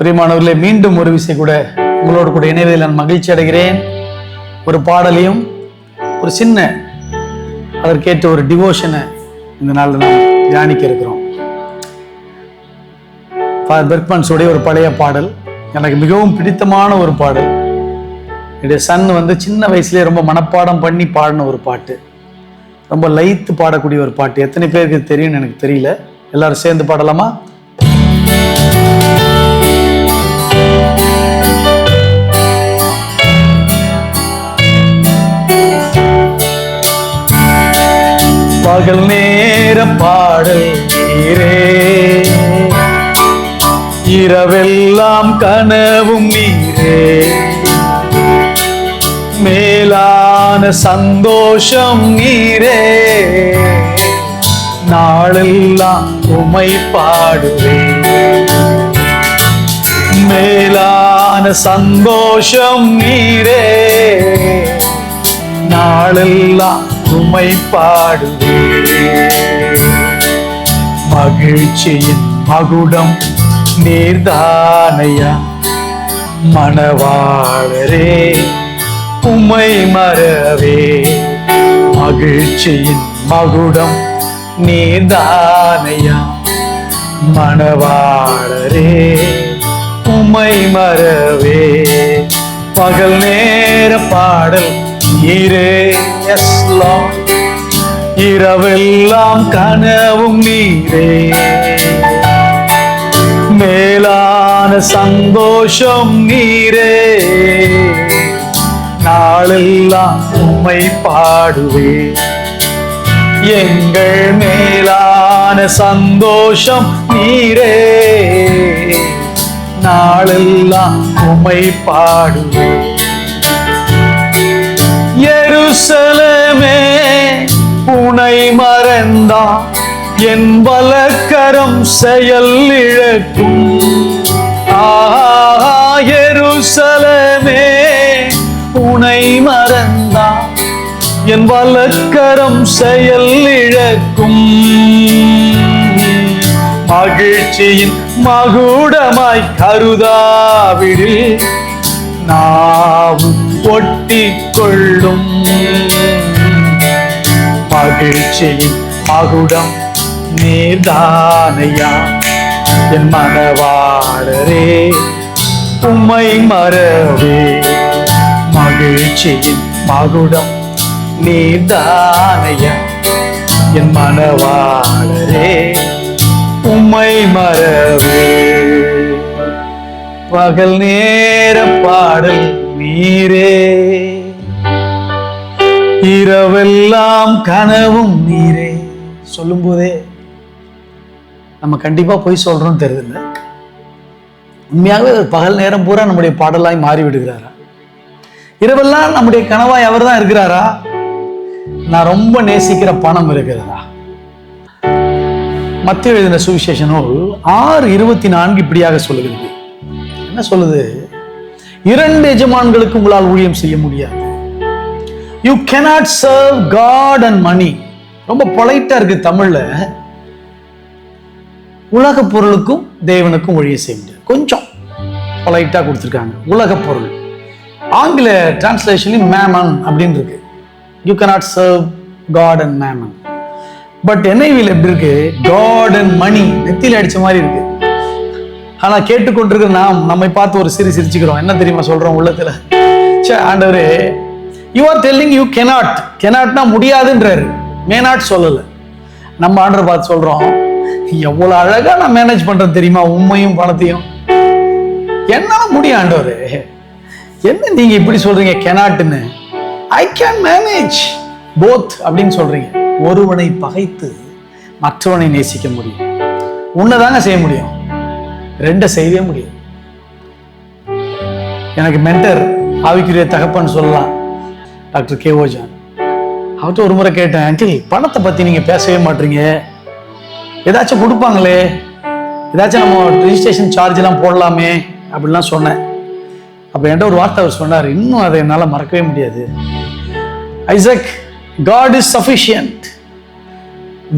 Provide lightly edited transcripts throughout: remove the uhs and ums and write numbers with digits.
பிரியமானவர்களே, மீண்டும் ஒரு விஷயம் கூட உங்களோடு கூட இணைவதில் நான் மகிழ்ச்சி அடைகிறேன். ஒரு பாடலையும் ஒரு சின்ன அதற்கேற்ற ஒரு டிவோஷனை இந்த நாளில் நாம் தியானிக்க இருக்கிறோம். ஃபாதர் பெர்க்மன்ஸோடைய ஒரு பழைய பாடல், எனக்கு மிகவும் பிடித்தமான ஒரு பாடல். என்னுடைய சன் சின்ன வயசுலேயே ரொம்ப மனப்பாடம் பண்ணி பாடின ஒரு பாட்டு, ரொம்ப லைத்து பாடக்கூடிய ஒரு பாட்டு. எத்தனை பேருக்கு தெரியும்னு எனக்கு தெரியல. எல்லாரும் சேர்ந்து பாடலாமா? பகல் நேர பாடல் நீரே, இரவெல்லாம் கனவும் நீரே, மேலான சந்தோஷம் நீரே, நாளெல்லாம் உம்மை பாடுவேன். மேலான சந்தோஷம் நீரே, நாளெல்லாம் உம்மை பாடுவேன். மகிழ்ச்சியின் மகுடம் நீர்தானையா, மணவாளரே உம்மை மறவே. மகிழ்ச்சியின் மகுடம் நீர்தானையா, மணவாளரே உம்மை மறவே. பகல் நேர பாடல் நீரே, எஸ் லார்ட், இரவெல்லாம் கனவும் நீரே, மேலான சந்தோஷம் நீரே, நாளெல்லாம் உம்மை பாடுவே. எங்கள் மேலான சந்தோஷம் நீரே, நாளெல்லாம் உம்மை பாடுவே. எருசலேமே உனை மறந்தான் என் வலக்கரம் செயல் இழக்கும். எருசலேமே உனை மறந்தான் என் வலக்கரம் செயல் இழக்கும். மகிழ்ச்சியின் மகுடமாய் கருதாவிடில் நாவும் ஒட்டிக் கொள்ளும். மகிழ்ச்சியின் மகுடம் நீர்தானையா, என் மணவாளரே உம்மை மறவே. மகிழ்ச்சியின் மகுடம் நீர்தானையா, என் மணவாளரே உம்மை மறவே. பகல் நேர பாடல் நீரே, இரவெல்லாம் கனவும் நீரே. சொல்லும் போதே நம்ம கண்டிப்பா போய் சொல்றோம் தெரியுதுல்ல. உண்மையாகவே பகல் நேரம் பூரா நம்முடைய பாடலாய் மாறி விடுகிறாரா? இரவெல்லாம் நம்முடைய கனவாய் அவர் தான் இருக்கிறாரா? நான் ரொம்ப நேசிக்கிற பணம் இருக்கிறதா? மத்தேயு எழுதின சுவிசேஷ நூல் 6:24 இப்படியாக சொல்லுகிறது. என்ன சொல்லுது? 2 எஜமான்களுக்கு உங்களால் ஊழியம் செய்ய முடியாது. You cannot serve God and money. ரொம்ப பொலைட்டா இருக்கு தமிழ்ல. உலக பொருளுக்கும் தேவனுக்கும் ஊழியம் செய்ய முடியாது. கொஞ்சம் பொலைட்டா கொடுத்துருக்காங்க. உலக பொருள். ஆங்கில டிரான்ஸ்லேஷன்ல மேமன் அப்படின்னு இருக்கு. You cannot serve God and mammon. But NIV எப்படி இருக்கு? God and money. நெத்தியில அடிச்ச மாதிரி இருக்கு. ஆனா கேட்டுக்கொண்டிருக்கிற நாம் நம்மை பார்த்து ஒரு சிரிச்சுக்கிறோம். என்ன தெரியுமா சொல்றோம் உள்ளத்துல? ஆண்டவரே, you are telling you cannot. cannotனா முடியாதுன்றாரு. may not சொல்லல. நம்ம ஆண்டவர் பார்த்து சொல்றோம், எவ்வளவு அழகா நான் மேனேஜ் பண்றேன் தெரியுமா உண்மையும் பணத்தையும். என்னால முடியும் ஆண்டவரே. என்ன நீங்க இப்படி சொல்றீங்க cannotன்னு? I can manage both அப்படின்னு சொல்றீங்க. ஒருவனை பகைத்து மற்றவனை நேசிக்க முடியும். உன்னதாங்க செய்ய முடியும், 2 செய்யவே முடியும். எனக்கு மென்டர், ஆவிக்குரிய தகப்பன் சொல்லலாம், டாக்டர் கே ஓஜான். அவர்கிட்ட ஒரு முறை கேட்டேன், அங்கிள் பணத்தை பத்தி நீங்க பேசவே மாட்டீங்க, ஏதாச்சும் கொடுப்பாங்களே, ஏதாச்சும் நம்ம ரெஜிஸ்ட்ரேஷன் சார்ஜ் எல்லாம் போடலாமே அப்படிலாம் சொன்னேன். அப்ப என்கிட்ட ஒரு வார்த்தை அவர் சொன்னார், இன்னும் அதை என்னால மறக்கவே முடியாது. Isaac, God is sufficient.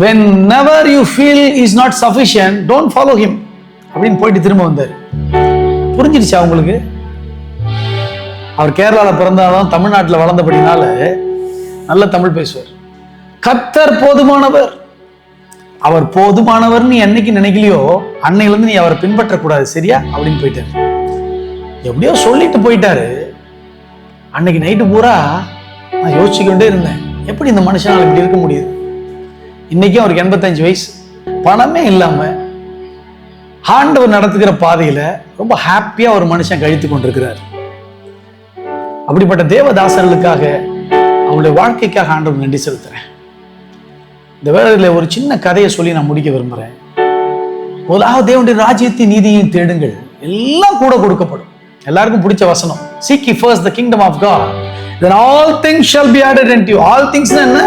Whenever you feel he is not sufficient, don't follow him அப்படின்னு போயிட்டு திரும்ப வந்தார். புரிஞ்சிடுச்சா உங்களுக்கு? அவர் கேரளாவில் பிறந்தாலும் தமிழ்நாட்டில் வளர்ந்தபடினால நல்ல தமிழ் பேசுவார். கர்த்தர் போதுமானவர். அவர் போதுமானவர் நீ என்னைக்கு நினைக்கலையோ அன்னையிலிருந்து நீ அவரை பின்பற்றக்கூடாது, சரியா அப்படின்னு போயிட்டாரு. எப்படியோ சொல்லிட்டு போயிட்டாரு. அன்னைக்கு நைட்டு பூரா நான் யோசிச்சுக்கிட்டே இருந்தேன், எப்படி இந்த மனுஷனால் இப்படி இருக்க முடியுது? இன்னைக்கும் அவருக்கு 85 வயசு, பணமே இல்லாம ஆண்டவர் நடத்துகிற பாதையில ரொம்ப ஹாப்பியா ஒரு மனுஷன் கழித்து கொண்டிருக்கிறார். அப்படிப்பட்ட தேவதாசர்களுக்காக, அவங்களுடைய வாழ்க்கைக்காக ஆண்டவர் நன்றி செலுத்துறேன். இந்த வேளையில ஒரு சின்ன கதையை சொல்லி நான் முடிக்க விரும்புறேன். முதலாவது தேவனுடைய ராஜ்யத்தின் நீதியையும் தேடுங்கள், எல்லாம் கூட கொடுக்கப்படும். எல்லாருக்கும் பிடிச்ச வசனம், seek ye first the kingdom of God, then all things shall be added unto you. all things என்ன?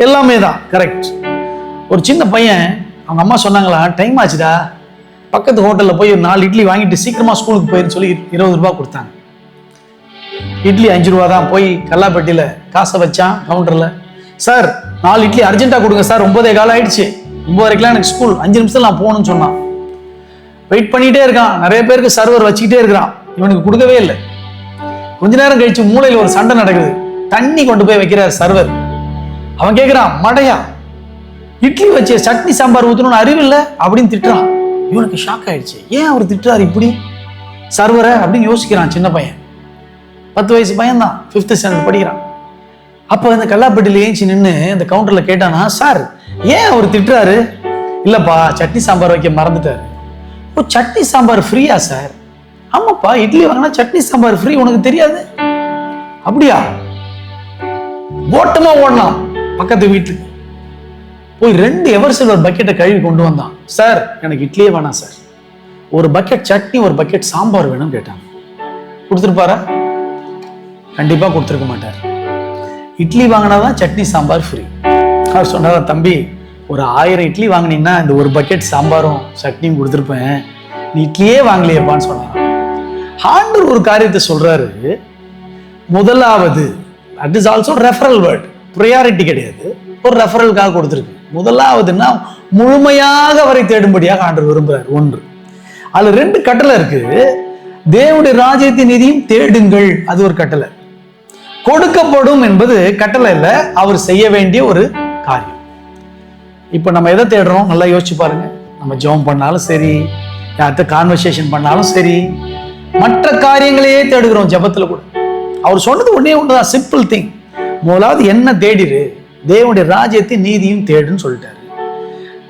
எல்லாமே தான், கரெக்ட். ஒரு சின்ன பையன், அவங்க அம்மா சொன்னாங்களா, டைம் ஆச்சுடா, பக்கத்து ஹோட்டல்ல போய் ஒரு 4 இட்லி வாங்கிட்டு சீக்கிரமா ஸ்கூலுக்கு போயிருந்து சொல்லி 20 ரூபாய் கொடுத்தாங்க. இட்லி 5 ரூபா தான். போய் கல்லாப்பட்டியில காசை வச்சான் கவுண்டர்ல. சார் 4 இட்லி அர்ஜென்ட்டா கொடுங்க சார், 9:15 ஆயிடுச்சு, 9:30 எனக்கு ஸ்கூல், 5 நிமிஷத்துல நான் போகணும்னு சொன்னான். வெயிட் பண்ணிட்டே இருக்கான், நிறைய பேருக்கு சர்வர் வச்சுக்கிட்டே இருக்கிறான், இவனுக்கு கொடுக்கவே இல்லை. கொஞ்ச நேரம் கழிச்சு மூளையில் ஒரு சண்டை நடக்குது. தண்ணி கொண்டு போய் வைக்கிறார் சர்வர். அவன் கேட்கிறான், மடையா இட்லி வச்சு சட்னி சாம்பார் ஊற்றணும்னு அறிவில்லை அப்படின்னு திட்டுறான். இவனுக்கு ஷாக் ஆயிடுச்சு, ஏன் அவர் திட்டுறாரு இப்படி சர்வரை அப்படின்னு யோசிக்கிறான். சின்ன பையன், 10 வயசு பையன் தான், 5th ஸ்டாண்டர்ட் படிக்கிறான். அப்போ இந்த கல்லாப்பட்டியில் ஏஞ்சி நின்று இந்த கவுண்டர்ல கேட்டானா, சார் ஏன் அவர் திட்டுறாரு? இல்லப்பா சட்னி சாம்பார் வைக்க மறந்துட்டாரு. ஓ, சட்னி சாம்பார் ஃப்ரீயா சார்? ஆமாப்பா, இட்லி வாங்கினா சட்னி சாம்பார் ஃப்ரீ, உனக்கு தெரியாது? அப்படியா? ஓட்டமா ஓடலாம் பக்கத்து வீட்டுக்கு போய் 2 எவர் சில்வர் பக்கெட்டை கழுவி கொண்டு வந்தான். சார் எனக்கு இட்லியே வேணாம் சார், ஒரு பக்கெட் சட்னி ஒரு பக்கெட் சாம்பார் வேணும்னு கேட்டாங்க. கொடுத்துருப்பாரா? கண்டிப்பா கொடுத்துருக்க மாட்டார். இட்லி வாங்கினாதான் சட்னி சாம்பார் ஃப்ரீ. அவர் சொன்னாரா, தம்பி ஒரு 1000 இட்லி வாங்கினீங்கன்னா இந்த ஒரு பக்கெட் சாம்பாரும் சட்னியும் கொடுத்துருப்பேன், நீ இட்லியே வாங்கலையப்பான்னு சொன்னாராம். ஆண்டவர் ஒரு காரியத்தை சொல்றாரு, முதலாவது, that is also referral word, priority கிடையாது, ஒரு ரெஃபரலுக்காக கொடுத்துருக்கு. முதலாவதுன்னா முழுமையாக அவரை தேடும்படியாக ஆண்டவர் விரும்புறார். 1 அதுல 2 கட்டளை இருக்கு. தேவனுடைய ராஜ்யத்தின் நீதியும் தேடுங்கள், அது ஒரு கட்டளை. கொடுக்கப்படும் என்பது கட்டளை இல்லை, அவர் செய்ய வேண்டிய ஒரு காரியம். இப்ப நம்ம எதை தேடுறோம் நல்லா யோசிச்சு பாருங்க. நம்ம ஜெபம் பண்ணாலும் சரி, யார்கிட்ட கான்வர்சேஷன் பண்ணாலும் சரி, மற்ற காரியங்களையே தேடுகிறோம். ஜெபத்துல கூட அவர் சொன்னது ஒண்ணுதான், சிம்பிள் திங். முதலாவது என்ன தேடிரு? தேவனுடைய ராஜ்யத்தின் நீதியும் தேடுன்னு சொல்லிட்டாரு.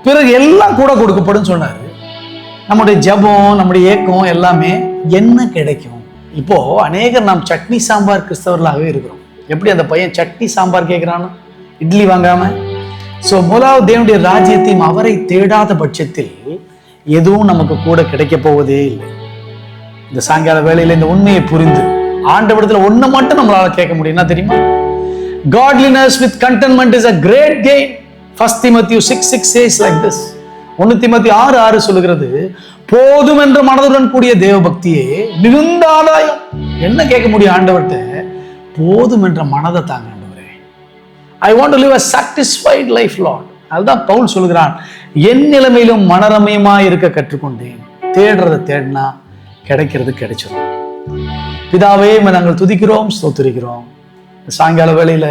பிறகு எல்லாம் கூட கொடுக்கப்படும் சொன்னாரு. நம்முடைய ஜெபம், நம்முடைய ஏக்கம் எல்லாமே என்ன கிடைக்கும்? இப்போ அநேகர் நாம் சட்னி சாம்பார் கிறிஸ்தவர்களாகவே இருக்கிறோம். எப்படி அந்த பையன் சட்னி சாம்பார் கேட்கிறானா, இட்லி வாங்காம? சோ முதலாவது தேவனுடைய ராஜ்யத்தையும் அவரை தேடாத பட்சத்தில் எதுவும் நமக்கு கூட கிடைக்க போவதே இல்லை. இந்த சாயங்கால வேளையில இந்த உண்மையை புரிந்து ஆண்டவரிடத்துல ஒண்ணு மட்டும் நம்மளால கேட்க முடியும்னா தெரியுமா? Godliness with contentment is a great gain. 1 Timothy 6:6 says like this. 1 Timothy 6:6 சொல்லுகிறது, போதும் என்ற மனதுடன் கூடிய தேவ பக்தியே மிகுந்த ஆதாயம். என்ன கேட்க முடியும் ஆண்டவர்கிட்ட? போதும் என்ற மனதை தாங்க ஆண்டவரே. I want to live a satisfied life, Lord. அதுதான் பவுல் சொல்லுகிறான், என் நிலைமையிலும் மனரமயமா இருக்க கற்றுக்கொண்டேன். தேடுறதை தேடினா கிடைக்கிறது கிடைச்சிடும். பிதாவே நாங்கள் துதிக்கிறோம், ஸ்தோத்திரிக்கிறோம். சாயங்கால வேளையில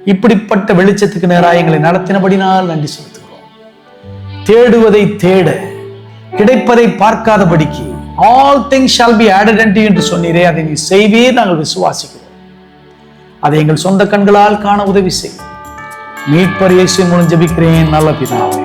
இப்படிப்பட்ட வெளிச்சத்துக்கு நேராக எங்களை நடத்தினபடினால் நன்றி செலுத்துகிறோம். தேடுவதை தேட, கிடைப்பதை பார்க்காதபடிக்கு all things shall be added unto you என்று சொன்னீரே, அதை நீ செய்வீர், நாங்கள் விசுவாசிக்கிறோம். அதை எங்கள் சொந்த கண்களால் காண உதவி செய்யும். மீட்பர் இயேசு மூலம் ஜெபிக்கிறேன் நல்ல பிதாவே.